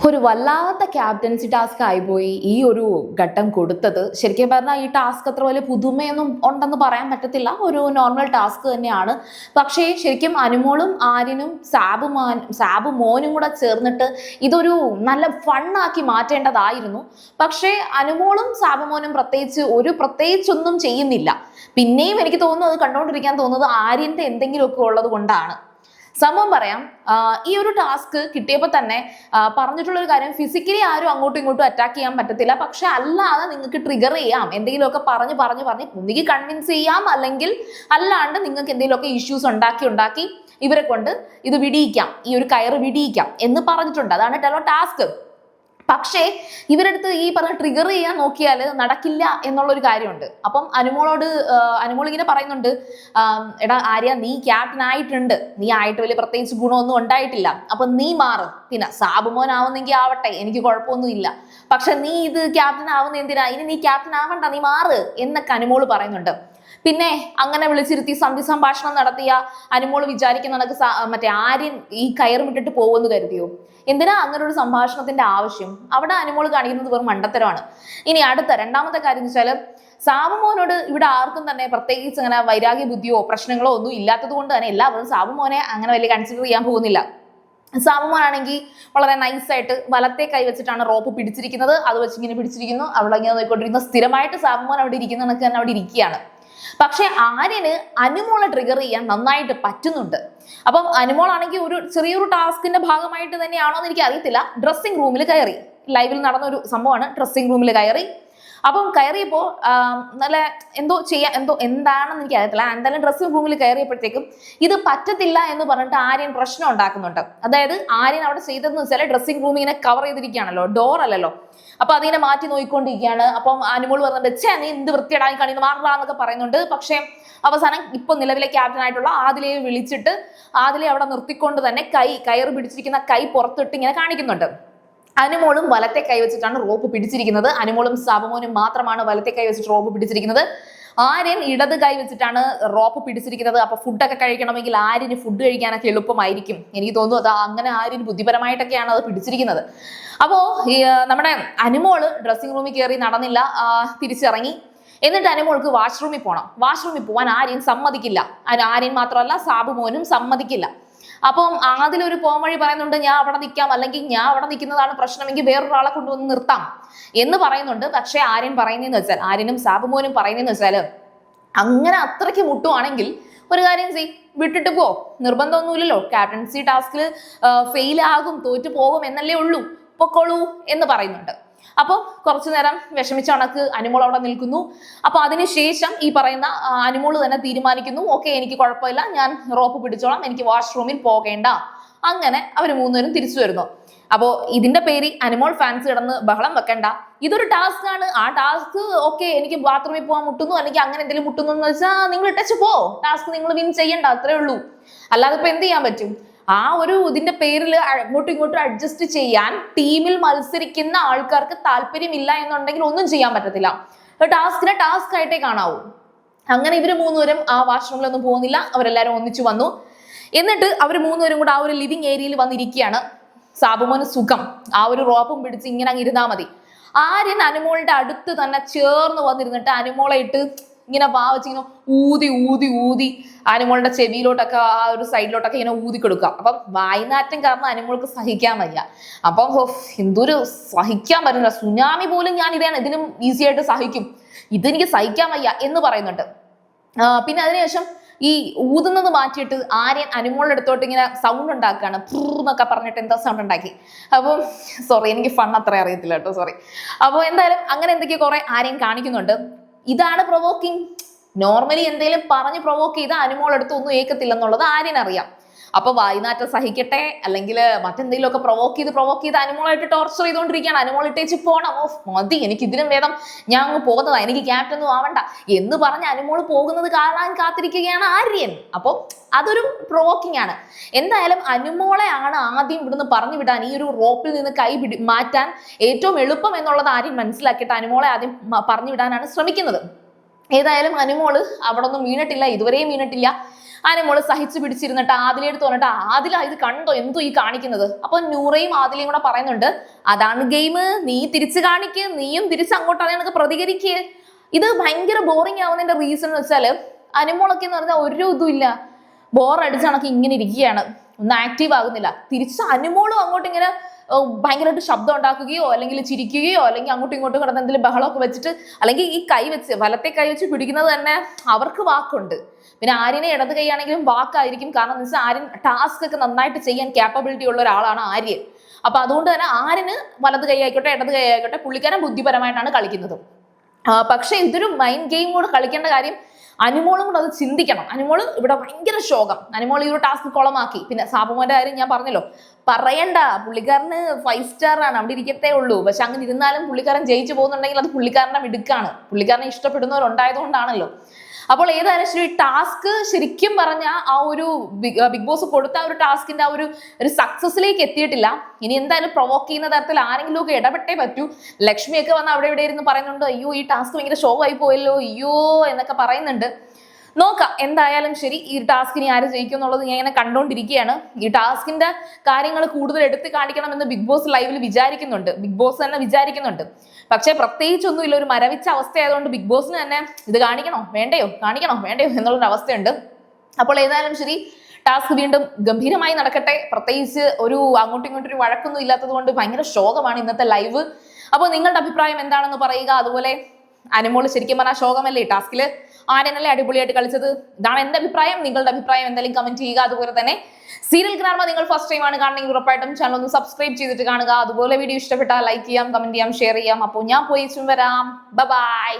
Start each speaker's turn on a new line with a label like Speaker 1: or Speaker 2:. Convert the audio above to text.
Speaker 1: ഒരു വല്ലാത്ത captaincy task ആയിപ്പോയി ഈ ഒരു ഘട്ടം കൊടുത്തത്. ശരിക്കും പറഞ്ഞാൽ ഈ ടാസ്ക് അത്ര വലിയ പുതുമയൊന്നും ഉണ്ടെന്ന് പറയാൻ പറ്റത്തില്ല. ഒരു നോർമൽ ടാസ്ക് തന്നെയാണ്. പക്ഷേ ശരിക്കും അനുമോളും ആര്യനും സാബു മോനും കൂടെ ചേർന്നിട്ട് ഇതൊരു നല്ല ഫണ്ണാക്കി മാറ്റേണ്ടതായിരുന്നു. പക്ഷേ അനുമോളും സാബു മോനും പ്രത്യേകിച്ചൊന്നും ചെയ്യുന്നില്ല. പിന്നെയും എനിക്ക് തോന്നുന്നു, അത് കണ്ടുകൊണ്ടിരിക്കാൻ തോന്നുന്നത് ആര്യന്റെ എന്തെങ്കിലുമൊക്കെ ഉള്ളത് കൊണ്ടാണ്. സംഭവം പറയാം. ഈ ഒരു ടാസ്ക് കിട്ടിയപ്പോൾ തന്നെ പറഞ്ഞിട്ടുള്ള ഒരു കാര്യം, ഫിസിക്കലി ആരും അങ്ങോട്ടും ഇങ്ങോട്ടും അറ്റാക്ക് ചെയ്യാൻ പറ്റത്തില്ല. പക്ഷെ അല്ലാതെ നിങ്ങൾക്ക് ട്രിഗർ ചെയ്യാം, എന്തെങ്കിലുമൊക്കെ പറഞ്ഞ് ഒന്നുകിൽ കൺവിൻസ് ചെയ്യാം, അല്ലെങ്കിൽ അല്ലാണ്ട് നിങ്ങൾക്ക് എന്തെങ്കിലുമൊക്കെ ഇഷ്യൂസ് ഉണ്ടാക്കി ഇവരെ കൊണ്ട് ഇത് വിടിയിക്കാം, ഈ ഒരു കയറ് വിടിയിക്കാം എന്ന് പറഞ്ഞിട്ടുണ്ട്. അതാണ് ടാസ്ക്. പക്ഷേ ഇവരെടുത്ത് ഈ പറഞ്ഞ ട്രിഗർ ചെയ്യാൻ നോക്കിയാൽ നടക്കില്ല എന്നുള്ളൊരു കാര്യമുണ്ട്. അപ്പം അനുമോൾ ഇങ്ങനെ പറയുന്നുണ്ട്, എടാ ആര്യ, നീ ക്യാപ്റ്റൻ ആയിട്ടുണ്ട്, നീ ആയിട്ട് വലിയ പ്രത്യേകിച്ച് ഗുണമൊന്നും ഉണ്ടായിട്ടില്ല, അപ്പൊ നീ മാറ്. പിന്നെ സാബുമോൻ ആവുന്നെങ്കിൽ ആവട്ടെ, എനിക്ക് കുഴപ്പമൊന്നുമില്ല. പക്ഷെ നീ ഇത് ക്യാപ്റ്റൻ ആവുന്ന എന്തിനാ? ഇനി നീ ക്യാപ്റ്റൻ ആവണ്ട, നീ മാറ് എന്നൊക്കെ അനുമോൾ പറയുന്നുണ്ട്. പിന്നെ അങ്ങനെ വിളിച്ചിരുത്തി സന്ധി സംഭാഷണം നടത്തിയ അനുമോൾ വിചാരിക്കുന്ന മറ്റേ ആര്യൻ ഈ കയറ് വിട്ടിട്ട് പോകുമെന്ന് കരുതിയോ? എന്തിനാ അങ്ങനെ ഒരു സംഭാഷണത്തിന്റെ ആവശ്യം? അവിടെ അനുമോൾ കാണിക്കുന്നത് വെറും മണ്ടത്തരമാണ്. ഇനി രണ്ടാമത്തെ കാര്യം എന്ന് വെച്ചാൽ, സാബുമോനോട് ഇവിടെ ആർക്കും തന്നെ പ്രത്യേകിച്ച് അങ്ങനെ വൈരാഗ്യ ബുദ്ധിയോ പ്രശ്നങ്ങളോ ഒന്നും ഇല്ലാത്തത് കൊണ്ട് തന്നെ എല്ലാവരും സാബുമോനെ അങ്ങനെ വലിയ കൺസിഡർ ചെയ്യാൻ പോകുന്നില്ല. സാബുമോനാണെങ്കിൽ വളരെ നൈസായിട്ട് വലത്തെ കൈ വെച്ചിട്ടാണ് റോപ്പ് പിടിച്ചിരിക്കുന്നത്. അത് വെച്ച് ഇങ്ങനെ പിടിച്ചിരിക്കുന്നു, അവിടെ ഇങ്ങനെ നോക്കിക്കൊണ്ടിരിക്കുന്നു. സ്ഥിരമായിട്ട് സാബുമോൻ അവിടെ ഇരിക്കുന്ന കണക്ക് തന്നെ അവിടെ ഇരിക്കുകയാണ്. പക്ഷെ ആര്യന് അനുമോളെ ട്രിഗർ ചെയ്യാൻ നന്നായിട്ട് പറ്റുന്നുണ്ട്. അപ്പം അനുമോളാണെങ്കിൽ ഒരു ചെറിയൊരു ടാസ്കിന്റെ ഭാഗമായിട്ട് തന്നെയാണോ എന്ന് എനിക്ക് അറിയത്തില്ല, ഡ്രസ്സിംഗ് റൂമിൽ കയറി. ലൈവിൽ നടന്ന ഒരു സംഭവമാണ്. ഡ്രസ്സിംഗ് റൂമിൽ കയറി. അപ്പം കയറിയപ്പോ നല്ല എന്താണെന്ന് എനിക്ക് അറിയത്തില്ല. എന്തായാലും ഡ്രസ്സിംഗ് റൂമിൽ കയറിയപ്പോഴത്തേക്കും ഇത് പറ്റത്തില്ല എന്ന് പറഞ്ഞിട്ട് ആര്യൻ പ്രശ്നം ഉണ്ടാക്കുന്നുണ്ട്. അതായത് ആര്യൻ അവിടെ ചെയ്തതെന്ന് വെച്ചാൽ, ഡ്രസ്സിംഗ് റൂം ഇങ്ങനെ കവർ ചെയ്തിരിക്കുകയാണല്ലോ, ഡോർ അല്ലല്ലോ. അപ്പൊ അതിനെ മാറ്റി നോക്കിക്കൊണ്ടിരിക്കുകയാണ്. അപ്പം അനുമോൾ പറഞ്ഞിട്ട്, നീ എന്ത് വൃത്തിയിടാൻ കണിന്ന് മാറാന്നൊക്കെ പറയുന്നുണ്ട്. പക്ഷെ അവസാനം ഇപ്പൊ നിലവിലെ ക്യാപ്റ്റൻ ആയിട്ടുള്ള ആദിലയെ വിളിച്ചിട്ട് ആദിലെ അവിടെ നിർത്തിക്കൊണ്ട് തന്നെ കയറ് പിടിച്ചിരിക്കുന്ന കൈ പുറത്തിട്ട് ഇങ്ങനെ കാണിക്കുന്നുണ്ട്. അനുമോളും വലത്തെ കൈ വെച്ചിട്ടാണ് റോപ്പ് പിടിച്ചിരിക്കുന്നത്. അനുമോളും സാബുമോനും മാത്രമാണ് വലത്തെ കൈ വെച്ചിട്ട് റോപ്പ് പിടിച്ചിരിക്കുന്നത്. ആര്യൻ ഇടത് കൈ വെച്ചിട്ടാണ് റോപ്പ് പിടിച്ചിരിക്കുന്നത്. അപ്പൊ ഫുഡൊക്കെ കഴിക്കണമെങ്കിൽ ആര്യന് ഫുഡ് കഴിക്കാനൊക്കെ എളുപ്പമായിരിക്കും. എനിക്ക് തോന്നുന്നു അത് അങ്ങനെ ആര്യന് ബുദ്ധിപരമായിട്ടൊക്കെയാണ് അത് പിടിച്ചിരിക്കുന്നത്. അപ്പോ നമ്മുടെ അനുമോള് ഡ്രസ്സിംഗ് റൂമിൽ കയറി നടന്നില്ല, തിരിച്ചിറങ്ങി. എന്നിട്ട് അനുമോൾക്ക് വാഷ്റൂമിൽ പോകണം. വാഷ്റൂമിൽ പോകാൻ ആര്യൻ സമ്മതിക്കില്ല. ആര്യൻ മാത്രമല്ല, സാബുമോനും സമ്മതിക്കില്ല. അപ്പം അതിലൊരു പോംവഴി പറയുന്നുണ്ട്, ഞാൻ അവിടെ നിൽക്കാം, അല്ലെങ്കിൽ ഞാൻ അവിടെ നിൽക്കുന്നതാണ് പ്രശ്നമെങ്കിൽ വേറൊരാളെ കൊണ്ടുവന്ന് നിർത്താം എന്ന് പറയുന്നുണ്ട്. പക്ഷെ ആര്യനും സാബുമോനും പറയുന്നതെന്ന് വെച്ചാൽ, അങ്ങനെ അത്രയ്ക്ക് മുട്ടുവാണെങ്കിൽ ഒരു കാര്യം വിട്ടിട്ട് പോ, നിർബന്ധമൊന്നുമില്ലല്ലോ, ക്യാപ്റ്റൻസി ടാസ്കിൽ ഫെയിൽ ആകും, തോറ്റു പോകും എന്നല്ലേ ഉള്ളൂ, പൊക്കോളൂ എന്ന് പറയുന്നുണ്ട്. അപ്പോൾ കുറച്ചു നേരം വിഷമിച്ച കണക്ക് അനുമോൾ അവിടെ നിൽക്കുന്നു. അപ്പൊ അതിനുശേഷം ഈ പറയുന്ന അനുമോൾ തന്നെ തീരുമാനിക്കുന്നു, ഓക്കെ, എനിക്ക് കുഴപ്പമില്ല, ഞാൻ റോപ്പ് പിടിച്ചോളാം, എനിക്ക് വാഷ്റൂമിൽ പോകേണ്ട. അങ്ങനെ അവർ മൂന്നുപേരും തിരിച്ചു വരുന്നു. അപ്പോ ഇതിന്റെ പേര് അനുമോൾ ഫാൻസ് കിടന്ന് ബഹളം വെക്കണ്ട, ഇതൊരു ടാസ്ക് ആണ്. ആ ടാസ്ക് ഓക്കെ, എനിക്ക് ബാത്റൂമിൽ പോകാൻ മുട്ടുന്നു, അല്ലെങ്കിൽ അങ്ങനെ എന്തെങ്കിലും മുട്ടുന്നു എന്ന് വെച്ചാൽ നിങ്ങൾ ഇട്ടച്ച് പോ, ടാസ്ക് നിങ്ങൾ വിൻ ചെയ്യണ്ട, അത്രേ ഉള്ളൂ. അല്ലാതെ ഇപ്പൊ എന്ത് ചെയ്യാൻ പറ്റും? ആ ഒരു ഇതിന്റെ പേരിൽ അങ്ങോട്ടും ഇങ്ങോട്ടും അഡ്ജസ്റ്റ് ചെയ്യാൻ ടീമിൽ മത്സരിക്കുന്ന ആൾക്കാർക്ക് താല്പര്യമില്ല എന്നുണ്ടെങ്കിൽ ഒന്നും ചെയ്യാൻ പറ്റത്തില്ല. ടാസ്കിനെ ടാസ്ക് ആയിട്ടേ കാണാവൂ. അങ്ങനെ ഇവര് മൂന്നുപേരും ആ വാഷ്റൂമിലൊന്നും പോകുന്നില്ല, അവരെല്ലാരും ഒന്നിച്ചു വന്നു. എന്നിട്ട് അവർ മൂന്നുപേരും കൂടെ ആ ഒരു ലിവിങ് ഏരിയയിൽ വന്നിരിക്കുകയാണ്. സാബുമോന് സുഖം, ആ ഒരു റോപ്പും പിടിച്ച് ഇങ്ങനെ അങ്ങ് ഇരുന്നാ മതി. ആര്യൻ അനുമോളുടെ അടുത്ത് തന്നെ ചേർന്ന് വന്നിരുന്നിട്ട് അനുമോളെ ഇട്ട് ഇങ്ങനെ വെച്ചിങ്ങനെ ഊതി ഊതി ഊതി അനുമോളുടെ ചെവിയിലോട്ടൊക്കെ ആ ഒരു സൈഡിലോട്ടൊക്കെ ഇങ്ങനെ ഊതി കൊടുക്കുക. അപ്പം വായ്നാറ്റം കാരണം അനുമോൾക്ക് സഹിക്കാൻ വയ്യ. അപ്പം എന്തൊരു സഹിക്കാൻ പറ്റില്ല, സുനാമി പോലും ഞാൻ ഇതിനും ഈസി ആയിട്ട് സഹിക്കും, ഇതെനിക്ക് സഹിക്കാൻ വയ്യ എന്ന് പറയുന്നുണ്ട്. പിന്നെ അതിനുശേഷം ഈ ഊതുന്നത് മാറ്റിയിട്ട് ആര്യൻ അനുമോളുടെ അടുത്തോട്ട് ഇങ്ങനെ സൗണ്ട് ഉണ്ടാക്കുകയാണ്, എന്നൊക്കെ പറഞ്ഞിട്ട് എന്താ സൗണ്ട് ഉണ്ടാക്കി. അപ്പം സോറി, എനിക്ക് ഫൺ അത്ര അറിയത്തില്ല കേട്ടോ, സോറി. അപ്പോൾ എന്തായാലും അങ്ങനെ എന്തൊക്കെയോ കുറെ ആര്യൻ കാണിക്കുന്നുണ്ട്. ഇതാണ് പ്രൊവോക്കിംഗ്. നോർമലി എന്തെങ്കിലും പറഞ്ഞ് പ്രൊവോക്ക് ചെയ്ത് അനുമോൾ അടുത്ത് ഒന്നും ഏക്കത്തില്ലെന്നുള്ളത് ആര്യൻ അറിയാം. അപ്പൊ വായ്നാറ്റം സഹിക്കട്ടെ, അല്ലെങ്കിൽ മറ്റെന്തെങ്കിലും ഒക്കെ പ്രൊവോക്ക് ചെയ്ത് അനുമോളായിട്ട് ടോർച്ചർ ചെയ്തുകൊണ്ടിരിക്കുകയാണ്. അനുമോൾ ഇട്ടേച്ച് പോണം, മതി, എനിക്ക് ഇതിനും വേദം, ഞാൻ അങ്ങ് പോകുന്നതാ, എനിക്ക് ക്യാപ്റ്റൻ ഒന്നും ആവണ്ട എന്ന് പറഞ്ഞ് അനുമോൾ പോകുന്നത് കാണാൻ കാത്തിരിക്കുകയാണ് ആര്യൻ. അപ്പൊ അതൊരു പ്രൊവോക്കിംഗ് ആണ്. എന്തായാലും അനുമോളെ ആണ് ആദ്യം ഇവിടുന്ന് പറഞ്ഞു വിടാൻ, ഈ ഒരു റോപ്പിൽ നിന്ന് മാറ്റാൻ ഏറ്റവും എളുപ്പം എന്നുള്ളത് ആര്യൻ മനസ്സിലാക്കിയിട്ട് അനുമോളെ ആദ്യം പറഞ്ഞു വിടാനാണ് ശ്രമിക്കുന്നത്. ഏതായാലും അനുമോള് അവിടെ ഒന്നും വീണിട്ടില്ല, ഇതുവരെയും വീണിട്ടില്ല. അനുമോള് സഹിച്ചു പിടിച്ചിരുന്നിട്ട് ആദിലയോട് തോന്നിട്ട് ആദില ഇത് കണ്ടോ എന്തോ ഈ കാണിക്കുന്നത്. അപ്പൊ നൂറയും ആദിലയും കൂടെ പറയുന്നുണ്ട് അതാണ് ഗെയിം, നീ തിരിച്ചു കാണിക്ക്, നീയും തിരിച്ച് അങ്ങോട്ടാണ് പ്രതികരിക്കുക. ഇത് ഭയങ്കര ബോറിംഗ് ആവുന്നതിന്റെ റീസൺ എന്ന് വെച്ചാല് അനുമോളൊക്കെ എന്ന് പറഞ്ഞാൽ ഒരു ഇതും ഇല്ല, ബോറടിച്ച് കണക്ക് ഇങ്ങനെ ഇരിക്കുകയാണ്, ഒന്നും ആക്റ്റീവ് ആകുന്നില്ല. തിരിച്ച് അനുമോളും അങ്ങോട്ട് ഇങ്ങനെ ഭയങ്കരമായിട്ട് ശബ്ദം ഉണ്ടാക്കുകയോ അല്ലെങ്കിൽ ചിരിക്കുകയോ അല്ലെങ്കിൽ അങ്ങോട്ടും ഇങ്ങോട്ടും കിടന്ന് എന്തെങ്കിലും ബഹളമൊക്കെ വെച്ചിട്ട് അല്ലെങ്കിൽ ഈ കൈ വെച്ച് വലത്തെ കൈ വെച്ച് പിടിക്കുന്നത് തന്നെ അവർക്ക് വാക്കുണ്ട്. പിന്നെ ആര്യനെ ഇടത് കൈയാണെങ്കിലും വാക്കായിരിക്കും. കാരണം എന്ന് വെച്ചാൽ ആര്യൻ ടാസ്ക് ഒക്കെ നന്നായിട്ട് ചെയ്യാൻ ക്യാപ്പബിലിറ്റി ഉള്ള ഒരാളാണ് ആര്യൻ. അപ്പൊ അതുകൊണ്ട് തന്നെ ആര്യന് വലത് കൈ ആയിക്കോട്ടെ ഇടത് കൈ ആയിക്കോട്ടെ പുള്ളിക്കാരൻ ബുദ്ധിപരമായിട്ടാണ് കളിക്കുന്നത്. പക്ഷെ ഇതൊരു മൈൻഡ് ഗെയിം കൂടെ കളിക്കേണ്ട കാര്യം അനുമോളും കൂടെ അത് ചിന്തിക്കണം. അനുമോള് ഇവിടെ ഭയങ്കര ശോകം, അനുമോൾ ഈ ഒരു ടാസ്ക് കുളമാക്കി. പിന്നെ സാബുമോന്റെ കാര്യം ഞാൻ പറഞ്ഞല്ലോ, പറയണ്ട, പുള്ളിക്കാരന് 5 സ്റ്റാർ ആണ്, അവിടെ ഇരിക്കത്തേ ഉള്ളൂ. പക്ഷെ അങ്ങനെ ഇരുന്നാലും പുള്ളിക്കാരൻ ജയിച്ചു പോകുന്നുണ്ടെങ്കിൽ അത് പുള്ളിക്കാരന്റെ മിടുക്കാണ്, പുള്ളിക്കാരനെ ഇഷ്ടപ്പെടുന്നവരുണ്ടായതുകൊണ്ടാണല്ലോ. അപ്പോൾ ഏതായാലും ശരി, ടാസ്ക് ശരിക്കും പറഞ്ഞ ആ ഒരു ബിഗ് ബോസ് കൊടുത്ത ആ ഒരു ടാസ്കിന്റെ ആ ഒരു സക്സസിലേക്ക് എത്തിയിട്ടില്ല. ഇനി എന്തായാലും പ്രൊവോക്ക് ചെയ്യുന്ന തരത്തിൽ ആരെങ്കിലും ഒക്കെ ഇടപെട്ടേ പറ്റൂ. ലക്ഷ്മിയൊക്കെ വന്ന് അവിടെ ഇവിടെ ഇരുന്ന് പറയുന്നുണ്ട് അയ്യോ ഈ ടാസ്ക് ഭയങ്കര ഷോ ആയി പോയല്ലോ അയ്യോ എന്നൊക്കെ പറയുന്നുണ്ട്. നോക്കാം എന്തായാലും ശരി, ഈ ടാസ്കിന് ആര് ജയിക്കും എന്നുള്ളത് ഞാൻ ഇങ്ങനെ കണ്ടുകൊണ്ടിരിക്കുകയാണ്. ഈ ടാസ്കിന്റെ കാര്യങ്ങൾ കൂടുതൽ എടുത്ത് കാണിക്കണമെന്ന് ബിഗ് ബോസ് ലൈവിൽ വിചാരിക്കുന്നുണ്ട്, ബിഗ് ബോസ് തന്നെ വിചാരിക്കുന്നുണ്ട്. പക്ഷെ പ്രത്യേകിച്ചൊന്നുമില്ല, ഒരു മരവിച്ച അവസ്ഥയായതുകൊണ്ട് ബിഗ് ബോസിന് തന്നെ ഇത് കാണിക്കണോ വേണ്ടയോ എന്നുള്ളൊരു അവസ്ഥയുണ്ട്. അപ്പോൾ ഏതായാലും ശരി, ടാസ്ക് വീണ്ടും ഗംഭീരമായി നടക്കട്ടെ. പ്രത്യേകിച്ച് ഒരു അങ്ങോട്ടും ഇങ്ങോട്ടും ഒരു വഴക്കൊന്നും ഇല്ലാത്തത് കൊണ്ട് ഭയങ്കര ശോകമാണ് ഇന്നത്തെ ലൈവ്. അപ്പോൾ നിങ്ങളുടെ അഭിപ്രായം എന്താണെന്ന് പറയുക. അതുപോലെ അനുമോള് ശരിക്കും പറഞ്ഞാൽ ശോകമല്ലേ ടാസ്കില്, ആരെന്നല്ലേ അടിപൊളിയായിട്ട് കളിച്ചത്, ഇതാണ് എന്റെ അഭിപ്രായം. നിങ്ങളുടെ അഭിപ്രായം എന്തായാലും കമന്റ് ചെയ്യുക. അതുപോലെ തന്നെ സീരിയൽ ഗ്രാമ നിങ്ങൾ ഫസ്റ്റ് ടൈം ആണ് കാണണമെങ്കിൽ ഉറപ്പായിട്ടും ചാനൽ ഒന്ന് സബ്സ്ക്രൈബ് ചെയ്തിട്ട് കാണുക. അതുപോലെ വീഡിയോ ഇഷ്ടപ്പെട്ടാൽ ലൈക്ക് ചെയ്യാം, കമന്റ് ചെയ്യാം, ഷെയർ ചെയ്യാം. അപ്പോൾ ഞാൻ പോയി വരാം. ബൈ.